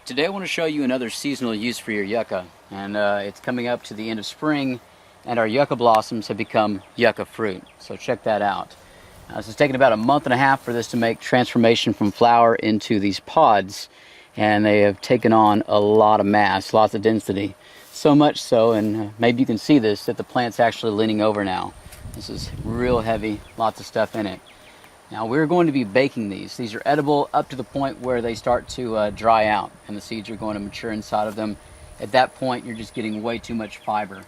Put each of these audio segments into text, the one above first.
Today I want to show you another seasonal use for your yucca, and it's coming up to the end of spring and our yucca blossoms have become yucca fruit, so check that out. So it's taken about a month and a half for this to make transformation from flower into these pods, and they have taken on a lot of mass, lots of density, so much so, and maybe you can see this, that the plant's actually leaning over now. This is real heavy, lots of stuff in it. Now we're going to be baking these. These are edible up to the point where they start to dry out and the seeds are going to mature inside of them. At that point you're just getting way too much fiber.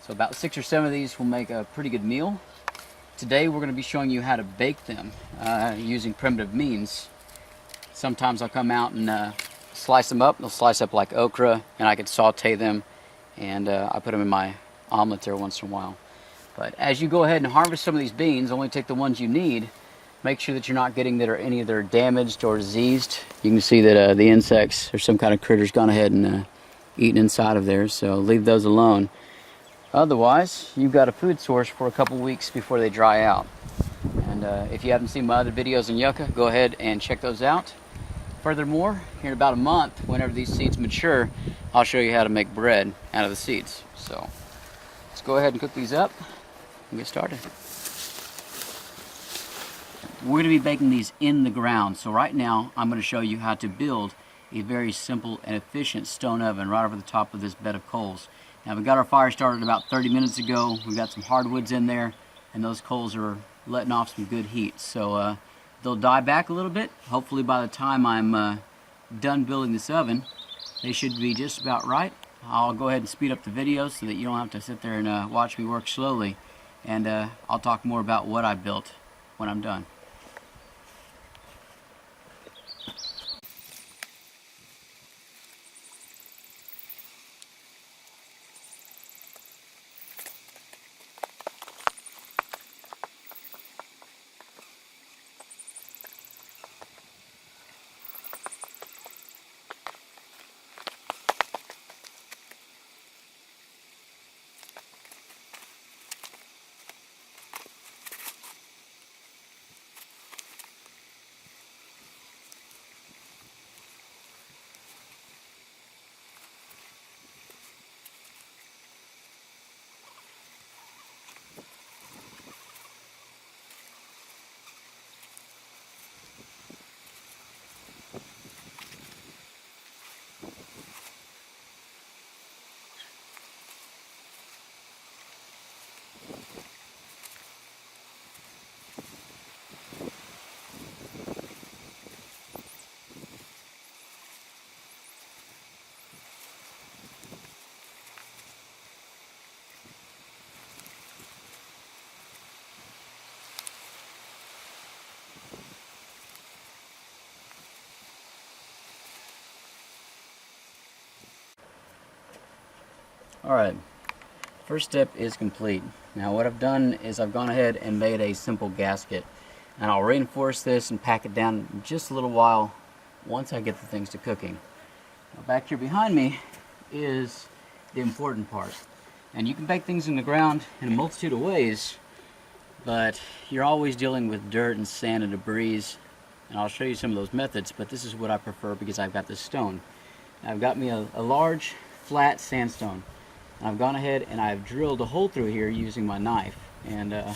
So about 6 or 7 of these will make a pretty good meal. Today we're going to be showing you how to bake them using primitive means. Sometimes I'll come out and slice them up. They'll slice up like okra, and I could saute them, and I put them in my omelet there once in a while. But as you go ahead and harvest some of these beans, only take the ones you need. Make sure that you're not getting any that are damaged or diseased. You can see that the insects or some kind of critter's gone ahead and eaten inside of there, so leave those alone. Otherwise, you've got a food source for a couple weeks before they dry out. And if you haven't seen my other videos on yucca, go ahead and check those out. Furthermore, here in about a month, whenever these seeds mature, I'll show you how to make bread out of the seeds. So let's go ahead and cook these up and get started. We're going to be baking these in the ground, so right now I'm going to show you how to build a very simple and efficient stone oven right over the top of this bed of coals. Now we got our fire started about 30 minutes ago. We got some hardwoods in there, and those coals are letting off some good heat, so they'll die back a little bit. Hopefully by the time I'm done building this oven, they should be just about right. I'll go ahead and speed up the video so that you don't have to sit there and watch me work slowly, and I'll talk more about what I built when I'm done. Alright, first step is complete. Now what I've done is I've gone ahead and made a simple gasket, and I'll reinforce this and pack it down in just a little while once I get the things to cooking. Now back here behind me is the important part. And you can bake things in the ground in a multitude of ways, but you're always dealing with dirt and sand and debris, and I'll show you some of those methods, but this is what I prefer because I've got this stone. I've got me a large flat sandstone. I've gone ahead and I've drilled a hole through here using my knife and a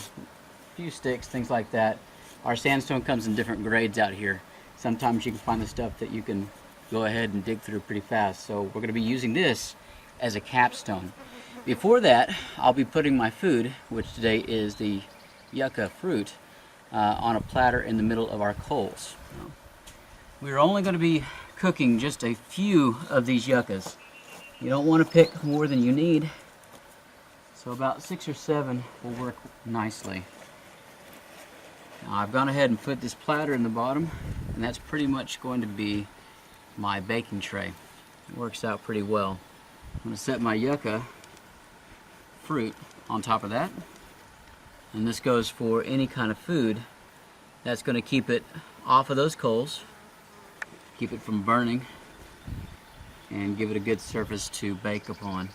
few sticks, things like that. Our sandstone comes in different grades out here. Sometimes you can find the stuff that you can go ahead and dig through pretty fast. So we're going to be using this as a capstone. Before that, I'll be putting my food, which today is the yucca fruit, on a platter in the middle of our coals. We're only going to be cooking just a few of these yuccas. You don't want to pick more than you need, so about 6 or 7 will work nicely. Now I've gone ahead and put this platter in the bottom, and that's pretty much going to be my baking tray. It works out pretty well. I'm going to set my yucca fruit on top of that, and this goes for any kind of food that's going to keep it off of those coals, keep it from burning, and give it a good surface to bake upon.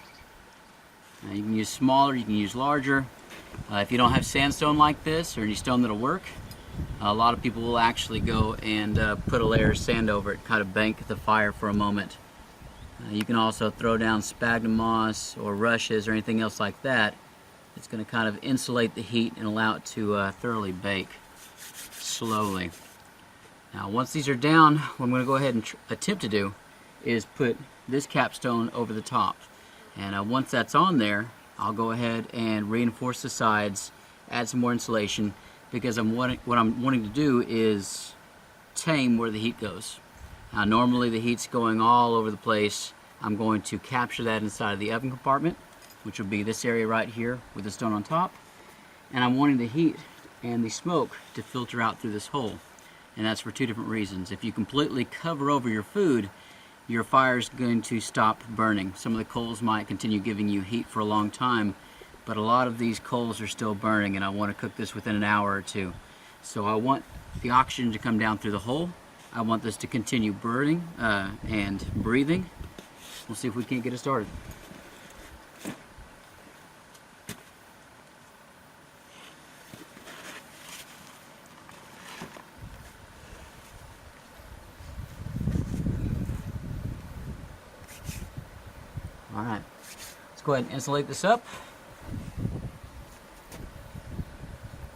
Now you can use smaller, you can use larger. If you don't have sandstone like this or any stone that'll work, a lot of people will actually go and put a layer of sand over it, kind of bank the fire for a moment, You can also throw down sphagnum moss or rushes or anything else like that. It's going to kind of insulate the heat and allow it to thoroughly bake slowly. Now once these are down, what I'm going to go ahead and attempt to do is put this capstone over the top. And once that's on there, I'll go ahead and reinforce the sides, add some more insulation, because what I'm wanting to do is tame where the heat goes. Now normally the heat's going all over the place. I'm going to capture that inside of the oven compartment, which will be this area right here with the stone on top. And I'm wanting the heat and the smoke to filter out through this hole. And that's for two different reasons. If you completely cover over your food, your fire is going to stop burning. Some of the coals might continue giving you heat for a long time, but a lot of these coals are still burning, and I want to cook this within an hour or two. So I want the oxygen to come down through the hole. I want this to continue burning and breathing. We'll see if we can't get it started. Alright, let's go ahead and insulate this up.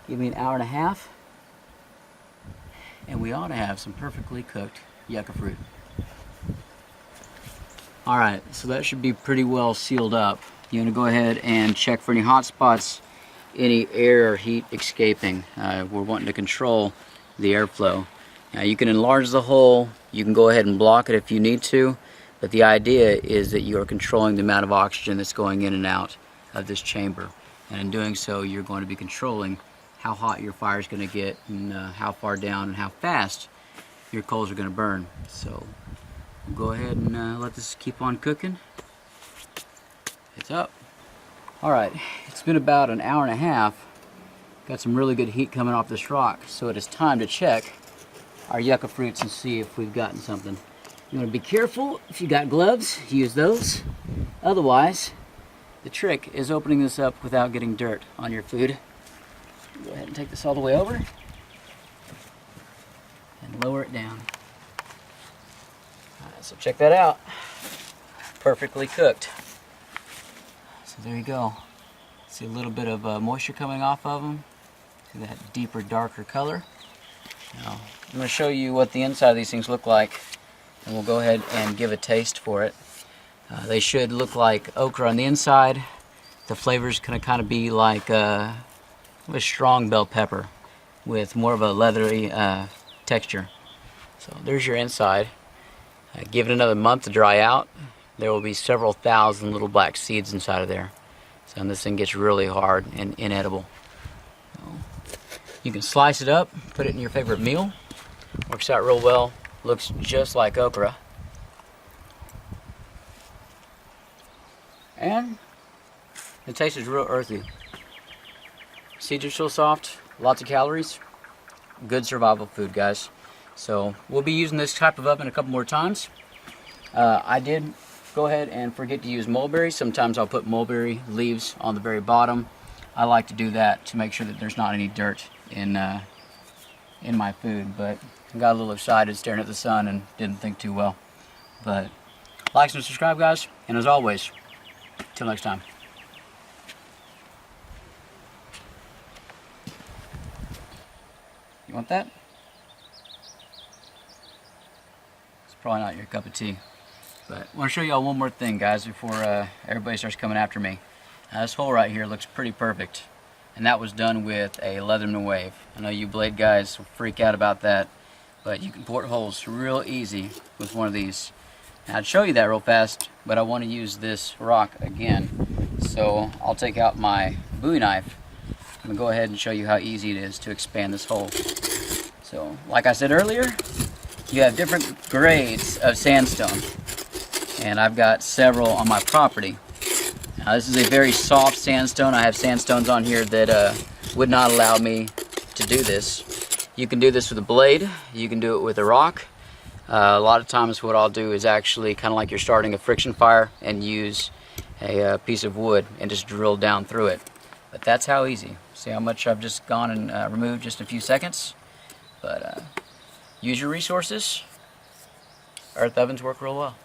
Give me an hour and a half, and we ought to have some perfectly cooked yucca fruit. Alright, so that should be pretty well sealed up. You want to go ahead and check for any hot spots, any air or heat escaping. We're wanting to control the airflow. Now you can enlarge the hole, you can go ahead and block it if you need to, but the idea is that you are controlling the amount of oxygen that's going in and out of this chamber. And in doing so, you're going to be controlling how hot your fire is going to get, and how far down and how fast your coals are going to burn. So we'll go ahead and let this keep on cooking. It's up. Alright, it's been about an hour and a half. Got some really good heat coming off this rock, so it is time to check our yucca fruits and see if we've gotten something. You want to be careful. If you got gloves, use those. Otherwise, the trick is opening this up without getting dirt on your food. Go ahead and take this all the way over and lower it down. Alright, so check that out. Perfectly cooked. So there you go. See a little bit of moisture coming off of them. See that deeper, darker color. Now, I'm going to show you what the inside of these things look like, and we'll go ahead and give a taste for it. They should look like okra on the inside. The flavor's going to kind of be like a strong bell pepper with more of a leathery texture. So there's your inside. Give it another month to dry out. There will be several thousand little black seeds inside of there. So this thing gets really hard and inedible. So you can slice it up, put it in your favorite meal. Works out real well. Looks just like okra. And the taste is real earthy. Seeds are so soft, lots of calories. Good survival food, guys. So we'll be using this type of oven a couple more times. I did go ahead and forget to use mulberry. Sometimes I'll put mulberry leaves on the very bottom. I like to do that to make sure that there's not any dirt in my food, but I got a little excited staring at the sun and didn't think too well. But like and subscribe, guys, and as always, till next time. You want that? It's probably not your cup of tea. But I want to show y'all one more thing, guys, before everybody starts coming after me. This hole right here looks pretty perfect. And that was done with a Leatherman wave. I know you blade guys will freak out about that, but you can port holes real easy with one of these. Now I'd show you that real fast, but I want to use this rock again. So I'll take out my Bowie knife. I'm going to go ahead and show you how easy it is to expand this hole. So, like I said earlier, you have different grades of sandstone. And I've got several on my property. Now this is a very soft sandstone. I have sandstones on here that would not allow me to do this. You can do this with a blade. You can do it with a rock. A lot of times what I'll do is actually kind of like you're starting a friction fire and use a piece of wood and just drill down through it. But that's how easy. See how much I've just gone and removed just in a few seconds? But use your resources. Earth ovens work real well.